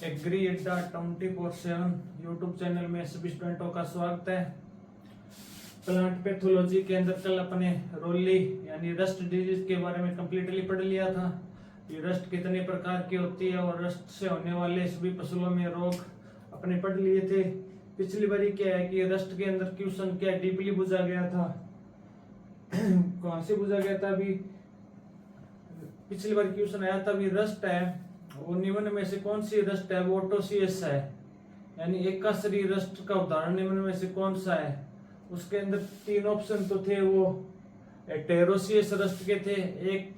Agree अड्डा 24/7 YouTube channel में सभी स्टूडेंटों का स्वागत है। प्लांट पैथोलॉजी के अंदर कल अपने रोली यानी रस्ट डिजीज के बारे में कंप्लीटली पढ़ लिया था। ये रस्ट कितने प्रकार की होती है और रस्ट से होने वाले सभी फसलों में रोग अपने पढ़ लिए थे। पिछली बारी क्या है कि रस्ट के अंदर क्वेश्चन क्या डीपली पूछा गया था कहां से पूछा गया था? अभी पिछली बार क्वेश्चन आया था अभी रस्ट है वो निम्न में से कौन सी रस्ट है? वो ओटोसियस है, यानी एकाश्री रस्ट का उदाहरण निम्न में से कौन सा है? उसके अंदर तीन ऑप्शन तो थे, वो टेरोसियस रस्ट के थे, एक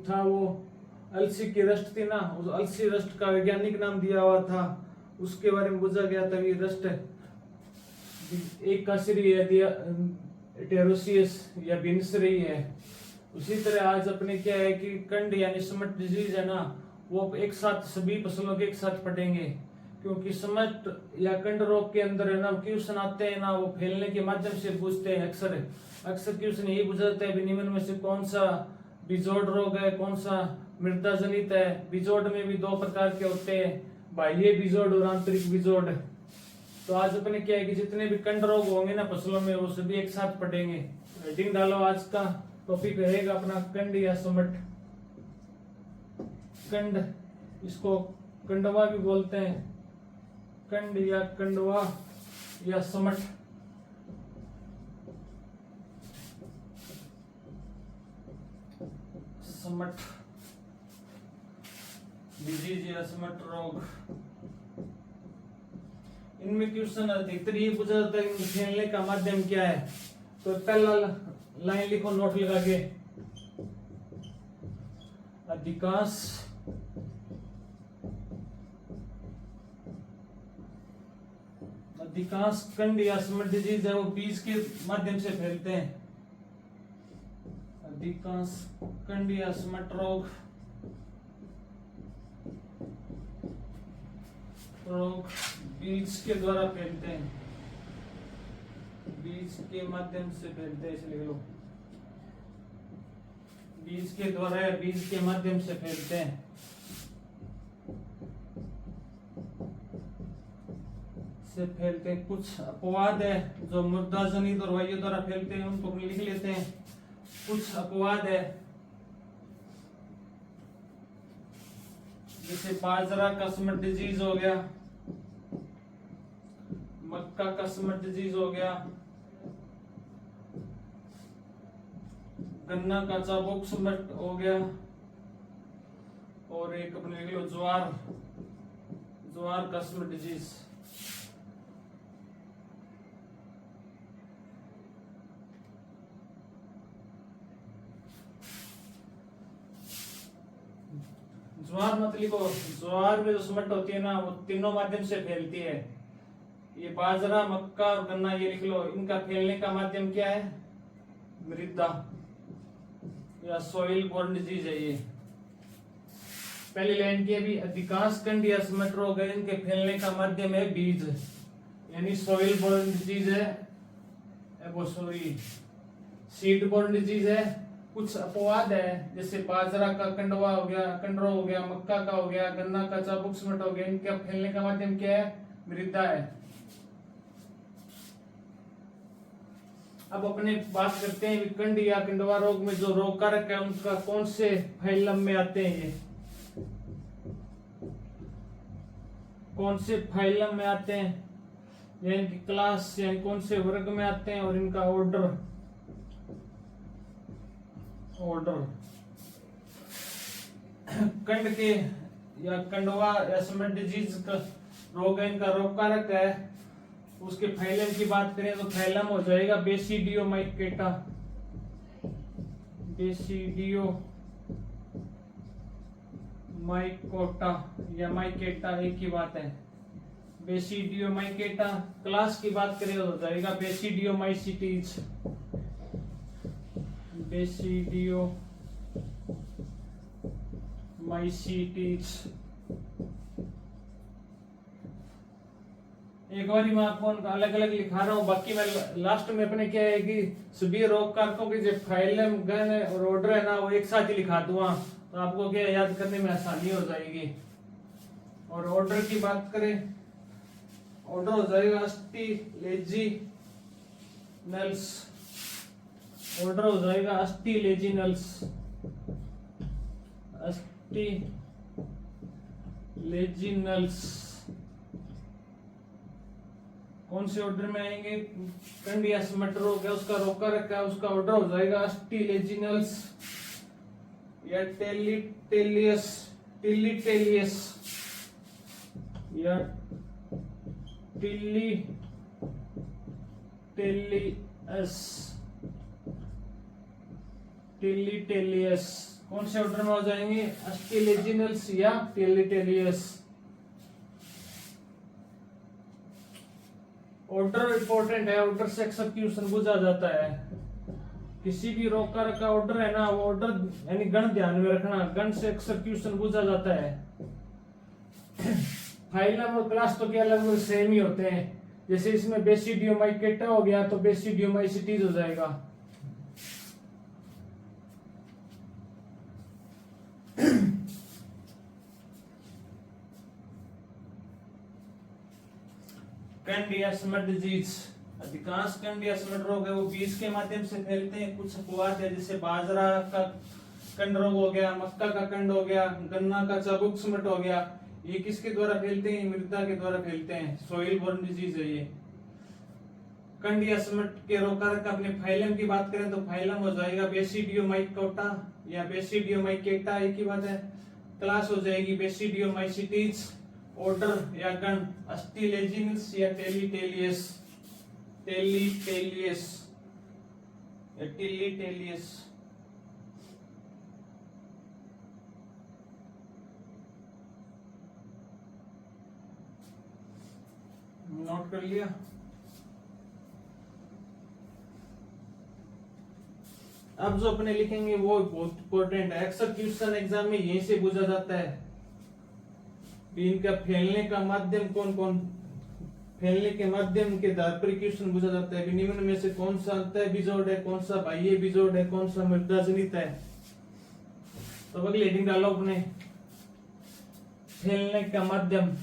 था वो अलसी की रस्ट थी ना, उस अलसी रस्ट का वैज्ञानिक नाम दिया हुआ था, उसके बारे में पूछा गया था। ये रस्ट एकाश्री है, टेरोसियस या बिनसरी है। उसी तरह आज अपने क्या है कि कंड यानी समट डिजीज है ना, वो एक साथ सभी फसलों के एक साथ पढ़ेंगे, क्योंकि समट या कंड रोग के अंदर है ना क्वेश्चन आते हैं ना, वो फैलने के माध्यम से पूछते हैं। अक्सर क्वेश्चन यही पूछा जाता है निम्न में से कौन सा बिजोड़ रोग है, कौन सा मृदा जनित है। बिजोड़ में भी दो प्रकार के होते हैं, बाह्य बिजोड़ और आंतरिक बिजोड़। तो आज अपने क्या है कि जितने भी कंड रोग होंगे ना फसलों में वो सभी एक साथ पढ़ेंगे। हेडिंग डालो, आज का टॉपिक रहेगा अपना कंड या समट। कंड, इसको कंडवा भी बोलते हैं, कंड या कंडवा या समट। समट डिजीज या समट रोग, इनमें क्वेश्चन अधिकतर ये पूछा जाता है कि फैलने का माध्यम क्या है। तो पहला लाइन लिखो नोट लगा के, अधिकांश कंड या समट डिजीज है वो बीज के माध्यम से फैलते हैं। अधिकांश कंड या समट रोग बीज के द्वारा फैलते हैं, बीज के माध्यम से फैलते हैं, इसलिए लो बीज के द्वारा या बीज के माध्यम से फैलते हैं। से फैलते हैं। कुछ अपवाद है जो मृदा जनित और वायु द्वारा फैलते हैं, उनको लिख लेते हैं। कुछ अपवाद है जैसे बाजरा का समट डिजीज हो गया, मक्का का समट डिजीज हो गया, गन्ना का चाबुक समट हो गया, और एक अपने लिख लो ज्वार का समट डिजीज। ज्वार मत लिखो, ज्वार में जो समट होती है ना वो तीनों माध्यम से फैलती है। ये बाजरा, मक्का और गन्ना ये लिख लो, इनका फैलने का माध्यम क्या है? मृदा या सॉइल बोर्न डिजीज है ये। पहली लाइन की भी अधिकांश कंड या समट रोग है, इनके फैलने का माध्यम है बीज, यानी सॉइल बोर्न डिजीज है, वो सॉरी सीड बोर्न डिजीज है। कुछ अपवाद है जैसे बाजरा का कंडवा हो गया, कंडरो हो गया, मक्का का हो गया, गन्ना का चाबुक समट हो गया, इनका फैलने का माध्यम क्या है? मृदा है। अब अपने बात करते हैं कंड या कंडवा रोग में जो रोग कारक है उनका कौन से फाइलम में आते हैं, ये कौन से फाइलम में आते हैं, यानी कि क्लास यानी कौन से वर्ग में आते हैं, और इनका ऑर्डर कंड के या कंडवा या समट डिजीज का रोग है, इनका रोग कारक है। उसके फाइलम की बात करें तो फाइलम हो जाएगा बेसिडियोमाइकेटा, बेसिडियोमाइकोटा या माइकेटा एक ही बात है, बेसिडियोमाइकेटा। क्लास की बात करें तो हो जाएगा बेसिडियोमाइसिटीज, बेसिडियोमाइसिटीज। एक बार मैं आपको अलग अलग लिखा रहा हूँ, बाकी मैं लास्ट में अपने क्या है कि सभी रोग कारकों के जो फाइलम गण और ऑर्डर है ना वो एक साथ ही लिखा दूंगा, तो आपको क्या याद करने में आसानी हो जाएगी। और ऑर्डर की बात करें, ऑर्डर हो जाएगा अस्टिलेजिनल्स। ऑर्डर हो जाएगा अस्टिलेजिनल्स। अस्टिलेजिनल्स कौन से ऑर्डर में आएंगे? कंडियस मटर हो गया, उसका रोका रखा है, उसका ऑर्डर हो जाएगा अस्टिलेजिनल्स या टेलिटेलियस। टिलिटेलियस या टिलिटेलियस। टिलिटेलियस कौन से ऑर्डर में हो जाएंगे? अस्टिलेजिनल्स या टिलिटेलियस। ऑर्डर इंपॉर्टेंट है, ऑर्डर से एक्सक्यूशन बुझा जाता है। किसी भी रोका रखा ऑर्डर है ना, वो ऑर्डर यानी गण ध्यान में रखना, गण से एक्सक्यूशन बुझा जाता है। फाइलम और क्लास तो क्या लगभग सेम ही होते हैं। जैसे इसमें बेसिडियोमाइकेटा हो गया तो बेसिडियोमाइसिटीज हो जाएगा। कैंडिया स्मिथ डिजीज, अधिकांश कैंडिया स्मिथ रोग है वो बीज के माध्यम से फैलते हैं। कुछ अपवाद है, जैसे बाजरा का कंड रोग हो गया, मक्का का कंड हो गया, गन्ना का चाबुक स्मिथ हो गया। ये किसके द्वारा फैलते हैं? मृदा के द्वारा फैलते हैं। सोइल बोर्न डिजीज है ये। कंडिया स्मिथ के रोगकारक अपने फाइलम की बात करें तो फाइलम हो जाएगा बेसिडियोमाइकोटा या बेसिडियोमाइकेटा, एक ही बात है। क्लास हो जाएगी बेसिडियोमाइसिटीज। ऑर्डर या गण अस्टिलेजिनस या टेलिटेलियस। टेलिटेलियस या टिलिटेलियस। नोट कर लिया? अब जो अपने लिखेंगे वो बहुत इंपॉर्टेंट है, एक्सक्यूशन एग्जाम में यहीं से पूछा जाता है। इनका फैलने का माध्यम कौन कौन, फैलने के माध्यम के आधार पर क्वेश्चन पूछा जाता है। निम्न में से कौन सा अंतः बीजोड़ है, कौन सा बाह्य बीजोड़ है, कौन सा मृदा जनित है? तो अगली हेडिंग डालो अपने, फैलने का माध्यम।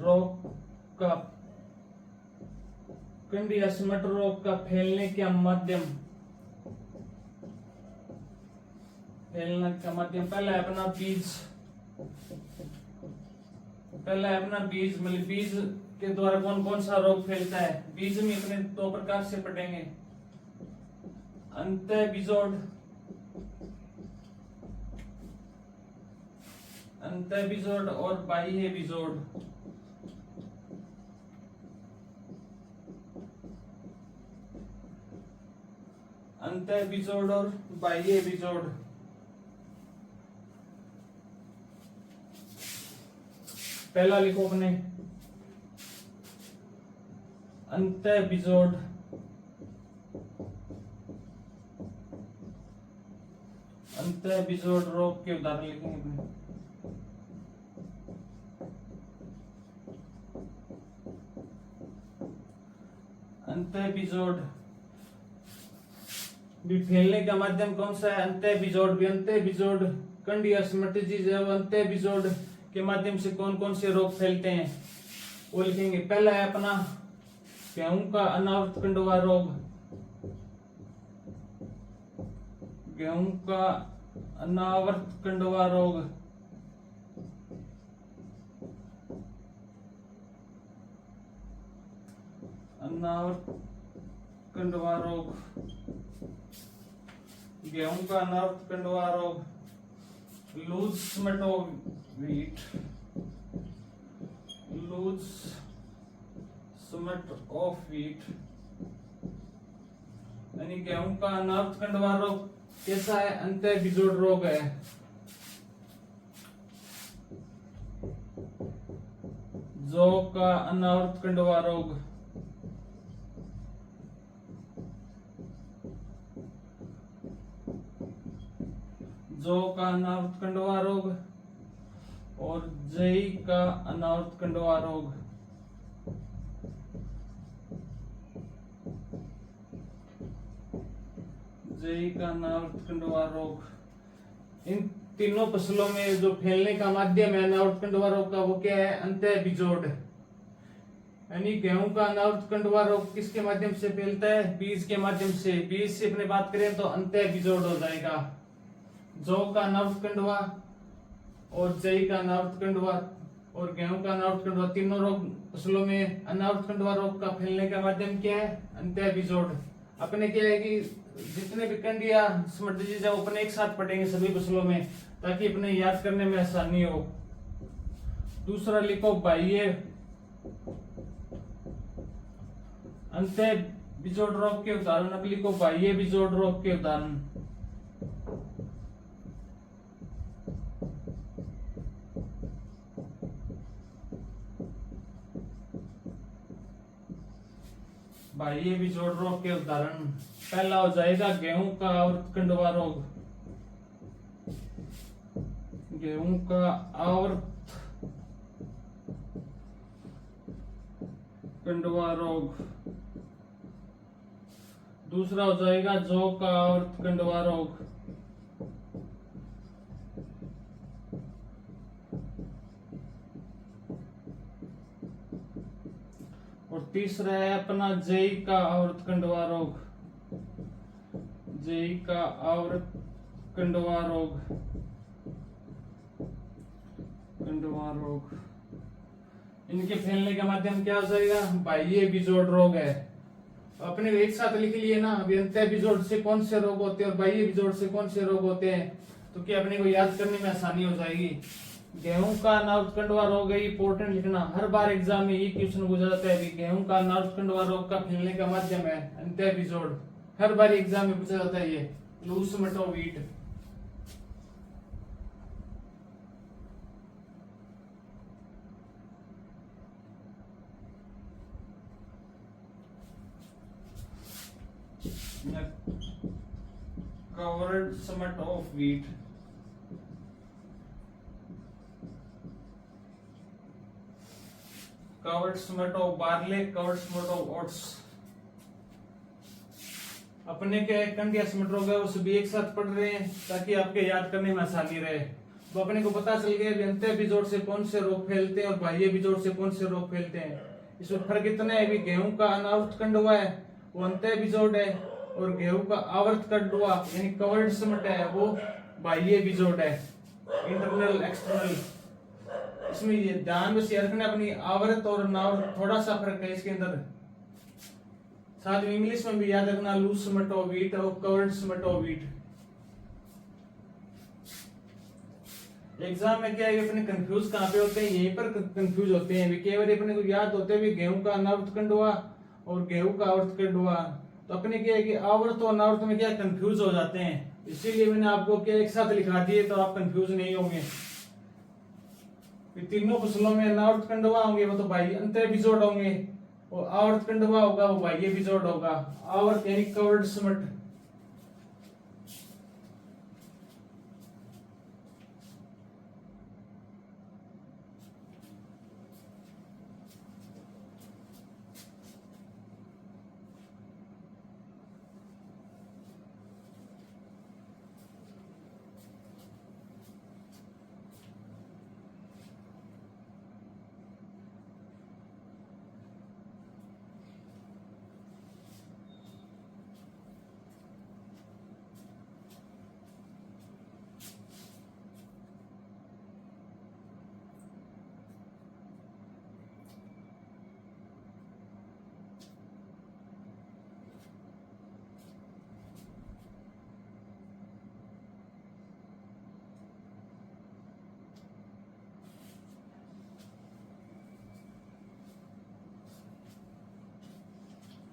रोग का, कंडिया स्मिथ रोग का फैलने का माध्यम। फैलने का माध्यम पहला है अपना बीज। पहला है अपना बीज, मतलब बीज के द्वारा कौन कौन सा रोग फैलता है। बीज में अपने दो प्रकार से पढ़ेंगे, अंतः बीजोड़, अंतः बीजोड़ और बाह्य बीजोड़। अंतः बीजोड़ और बाह्य बीजोड़। पहला लिखो अपने, अंतः बीजोड़। अंतः बीजोड़ रोग के उदाहरण लिखेंगे अपने। अंतः बीजोड़ भी फैलने का माध्यम कौन सा है? अंतः बीजोड़ भी। अंतः बीजोड़ कंडिया स्मिथ डिजीज है, वो अंतः बीजोड़ के माध्यम से कौन कौन से रोग फैलते हैं वो लिखेंगे। पहला है अपना गेहूं का अनावृत कंडवा रोग। गेहूं का अनावृत कंडवा रोग। अनावृत कंडवा रोग, गेहूं का अनावृत कंडवा रोग। Loose smut of wheat, loose smut of wheat यानी गेहूं का अनावृत कंडवा रोग कैसा है? अंतः बीजोड़ रोग है। जौ का अनावृत कंडवा रोग, जौ का अनावृत कंडवा रोग और जई का अनावृत कंडवा रोग। जई का अनावृत कंडवा रोग। इन तीनों फसलों में जो फैलने का माध्यम है अनावृत कंडवा रोग का वो क्या है? अंतः बीजोड़। यानी गेहूं का अनावृत कंडवा रोग किसके माध्यम से फैलता है? बीज के माध्यम से। बीज से अपने बात करें तो अंतः बीजोड़ हो जाएगा। जौ का अनावृत कंडवा और जई का अनावृत कंडवा और गेहूं का अनावृत कंडवा, तीनों रोग फसलों में अनावृत कंडवा रोग का फैलने का माध्यम क्या है? अंतः बीजोड़। अपने क्या है कि जितने भी कंडिया स्मट डिजीज है अपने एक साथ पढ़ेंगे सभी फसलों में, ताकि अपने याद करने में आसानी हो। दूसरा लिखो बाह्य अंतः बीजोड़ रोग के उदाहरण। अब लिखो बाह्य बीजोड़ रोग के उदाहरण। बाह्य बीजोड़ रोग के उदाहरण पहला हो जाएगा गेहूं का आवर्त कंडवा रोग। गेहूं का आवर्त कंडवा रोग। दूसरा हो जाएगा जौ का आवर्त कंडवा रोग। और तीसरा है अपना जई का आवर्त कंडवा रोग। जई का आवर्त कंडवा रोग। कंडवा रोग इनके फैलने का माध्यम क्या हो जाएगा? बाह्य बीजोड़ रोग है। अपने एक साथ लिख लिए ना, अभी अंतः बीजोड़ से कौन से रोग होते हैं और बाह्य बीजोड़ से कौन से रोग होते हैं, तो क्या अपने को याद करने में आसानी हो जाएगी। गेहूं का अनावृत कंडवा रोग है, इंपोर्टेंट लिखना, हर बार एग्जाम में ये क्वेश्चन पूछा जाता है कि गेहूं का अनावृत कंडवा रोग का फैलने का माध्यम है अंतः बीजोड़। हर बार एग्जाम में पूछा जाता है ये। लूस मटो वीट। covered summit of wheat। covered summit of barley, covered summit of oats। अपने के कंडिया समिट रोग है वो सभी एक साथ पढ़ रहे हैं ताकि आपके याद करने में आसानी रहे। तो अपने को पता चल गया कि अंतः बीजोड़ से कौन से रोग फैलते हैं और बाह्य बीजोड़ से कौन से रोग फैलते हैं। इसमें फर्क इतना है, गेहूं का अनावृत कंडवा है वो अंतः बीजोड़ है, और गेहूं का आवर्त कंडवा यानी कवर्ड समिट है वो बाह्य बीजोड़ है, इंटरनल एक्सटर्नल। इसमें ये ध्यान बस रखना अपनी आवर्त और अनावर्त थोड़ा सा फर्क है इसके अंदर। साथ में इंग्लिश में भी याद रखना, लूज समिट ऑफ व्हीट और covered summit of wheat. Exam में क्या है अपने कंफ्यूज कहां पे होते हैं? यहीं पर कंफ्यूज होते हैं। केवल अपने को याद होते हैं गेहूं का अनावर्त कंडवा और गेहूं का आवर्त कंडवा, तो अपने क्या है कि आवर्त और अनावर्त में क्या कंफ्यूज हो जाते हैं। इसीलिए मैंने आपको क्या एक साथ लिखा दिए तो आप कंफ्यूज नहीं होंगे। तीनों फसलों में अनावर्त कंडवा होंगे वो तो बाह्य अंतः बीजोड़ होंगे, और आवर्त कंडवा होगा वो बाह्य बीजोड़ होगा। आवर्त यानी कवर्ड समिट।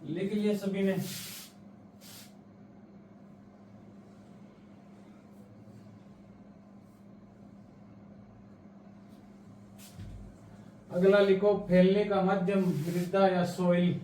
लिख लिया सभी ने? अगला लिखो फैलने का माध्यम मृदा या सोइल।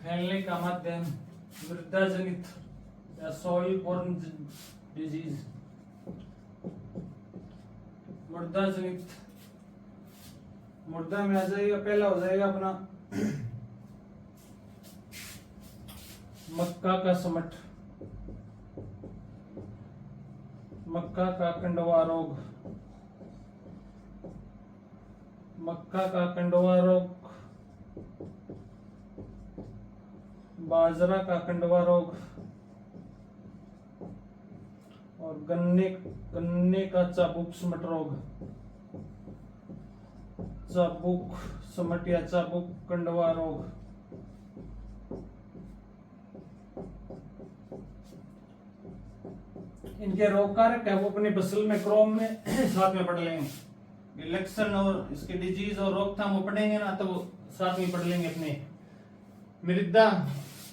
फैलने का माध्यम मृदा जनित या सॉइल बोर्न डिजीज, मृदा जनित, मृदा में आ जाएगा, पहला हो जाएगा अपना मक्का का समट, मक्का का कंडवा रोग, मक्का का कंडवा रोग, बाजरा का कंडवा रोग और गन्ने का चाबुक समट रोग, चाबुक समट या चाबुक कंडवा रोग। इनके रोग कारक है वो अपने बसल में क्रोम में साथ में पढ़ लेंगे। लक्षण और इसके डिजीज और रोकथाम वो पढ़ेंगे ना, तो वो साथ में पढ़ लेंगे अपने। मृदा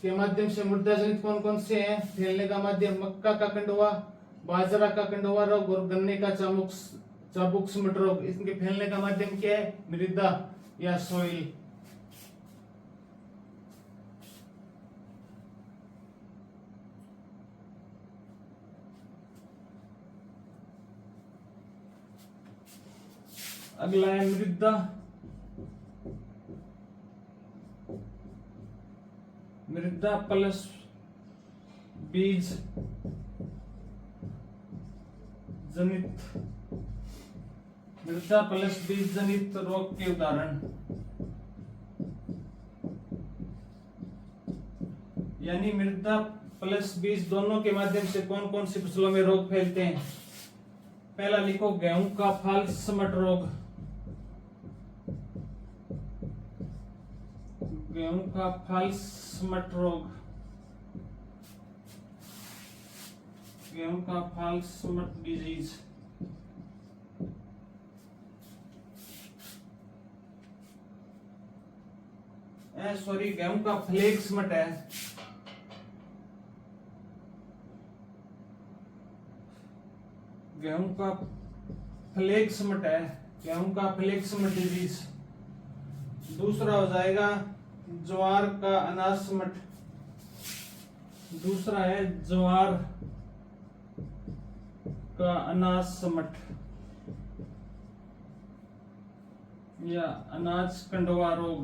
के माध्यम से मृदा जनित कौन कौन से हैं? फैलने का माध्यम मक्का का कंडवा, बाजरा का कंडवा रोग और गन्ने का चाबुक समट रोग। इनके फैलने का माध्यम क्या है? मृदा या सोइल। अगला है मृदा, मृदा प्लस बीज जनित, मृदा प्लस बीज जनित रोग के उदाहरण, यानी मृदा प्लस बीज दोनों के माध्यम से कौन कौन सी फसलों में रोग फैलते हैं? पहला लिखो गेहूं का फाल समट रोग, गेहूं का फाल समट रोग, गेहूं का फाल समट डिजीज। सॉरी, गेहूं का फ्लेक समट है, गेहूं का फ्लेक समट है, गेहूं का फ्लेक समट डिजीज। दूसरा हो जाएगा ज्वार का अनाज समट, दूसरा है ज्वार का अनाज समट या अनाज कंडवा रोग,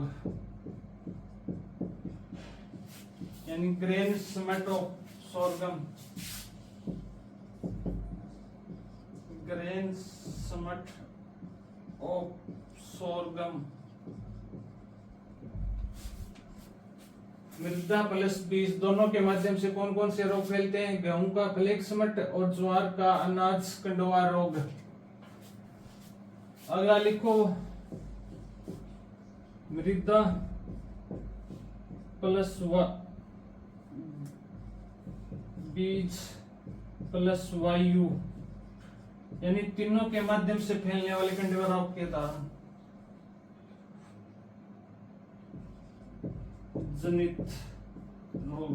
यानी grain smut of sorghum, grain smut of sorghum. मृदा प्लस बीज दोनों के माध्यम से कौन कौन से रोग फैलते हैं? गेहूं का फ्लेक समट और ज्वार का अनाज कंडवा रोग। अगला लिखो मृदा प्लस बीज प्लस वायु, यानी तीनों के माध्यम से फैलने वाले कंडवा रोग के उदाहरण। जनित रोग,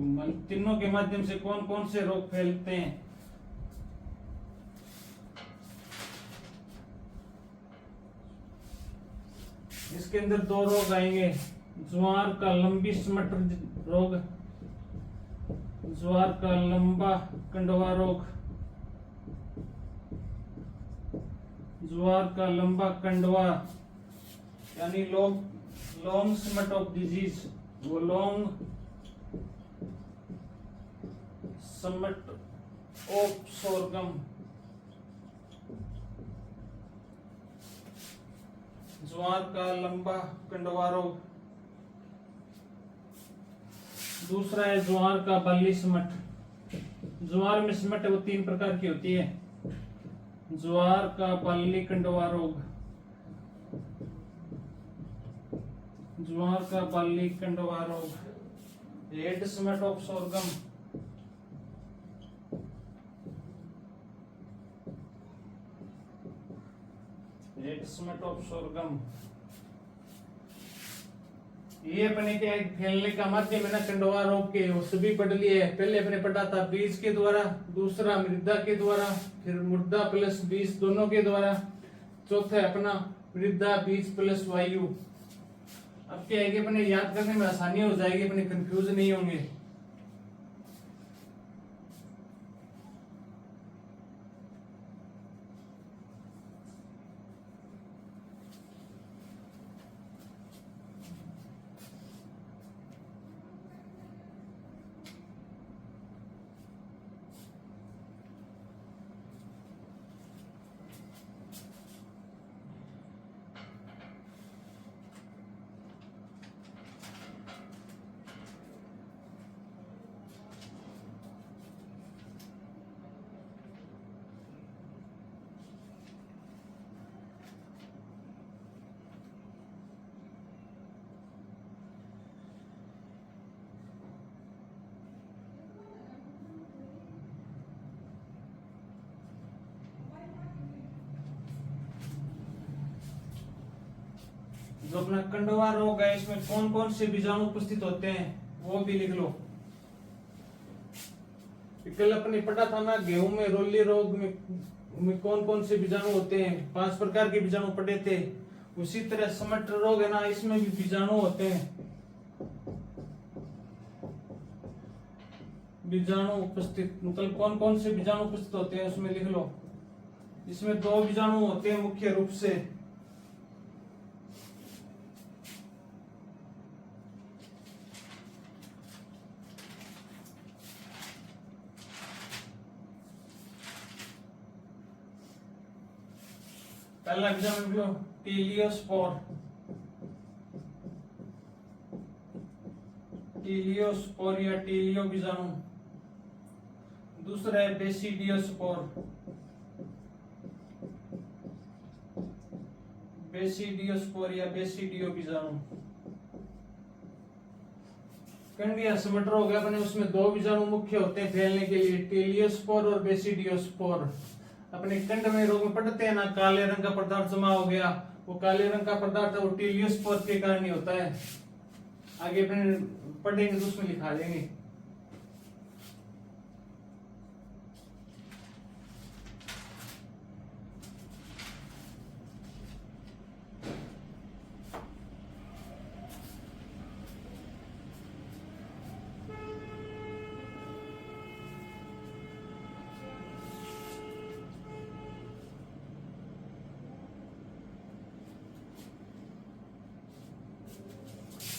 तीनों के माध्यम से कौन कौन से रोग फैलते हैं? इसके अंदर दो रोग आएंगे, ज्वार का लंबी समट रोग, ज्वार का लंबा कंडवा रोग, ज्वार का लंबा कंडवा यानी लॉन्ग समट ऑफ डिजीज, वो लॉन्ग समट ऑफ सोरगम। ज्वार का लंबा कंडवा रोग। दूसरा है ज्वार का बाली समट। ज्वार में समट वो 3 प्रकार की होती है। ज्वार का बाली कंडवा रोग, ज्वार का बाली कंडवा रोग, head smut of sorghum, head smut of sorghum. ये अपने क्या फैलने का माध्यम है ना कंडवा रोग के, वो सभी पढ़ लिए। पहले अपने पढ़ा था बीज के द्वारा, दूसरा मृदा के द्वारा, फिर मृदा प्लस बीज दोनों के द्वारा, चौथा है अपना मृदा बीज प्लस वायु। अब क्या है कि अपने याद करने में आसानी हो जाएगी, अपने कंफ्यूज नहीं होंगे। जो अपना कंडवा रोग है इसमें कौन कौन से बीजाणु उपस्थित होते हैं वो भी लिख लो। कल अपने पढ़ा था ना गेहूं में रोली रोग में कौन कौन से बीजाणु होते हैं, 5 प्रकार के बीजाणु पढ़े थे। उसी तरह समट रोग है ना, इसमें भी बीजाणु होते हैं। बीजाणु उपस्थित मतलब कौन कौन से बीजाणु उपस्थित होते हैं उसमें लिख लो। इसमें 2 बीजाणु होते हैं मुख्य रूप से। पहला बीजाणु लिख लो टीलियोस्पोर, टीलियोस्पोर या टीलियो बीजाणु। दूसरा है बेसिडियोस्पोर, बेसिडियोस्पोर या बेसिडियो बीजाणु। कंडिया समट रोग है अपने, उसमें 2 बीजाणु मुख्य होते हैं फैलने के लिए, टीलियोस्पोर और बेसिडियोस्पोर। अपने कंड में रोग में पढ़ते हैं ना, काले रंग का पदार्थ जमा हो गया, वो काले रंग का पदार्थ है वो टीलियोस्पोर के कारण ही होता है। आगे अपने पढ़ेंगे तो उसमें लिखा देंगे।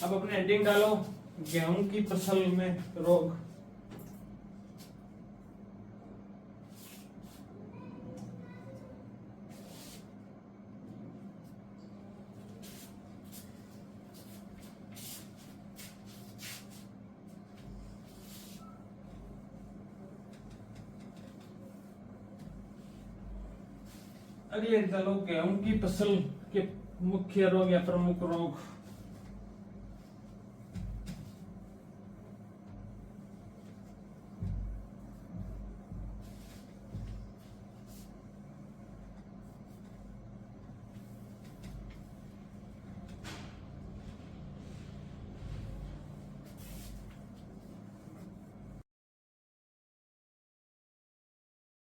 अब अपने हेडिंग डालो गेहूं की फसल में रोग। अगले डालो गेहूं की फसल के मुख्य रोग या प्रमुख रोग।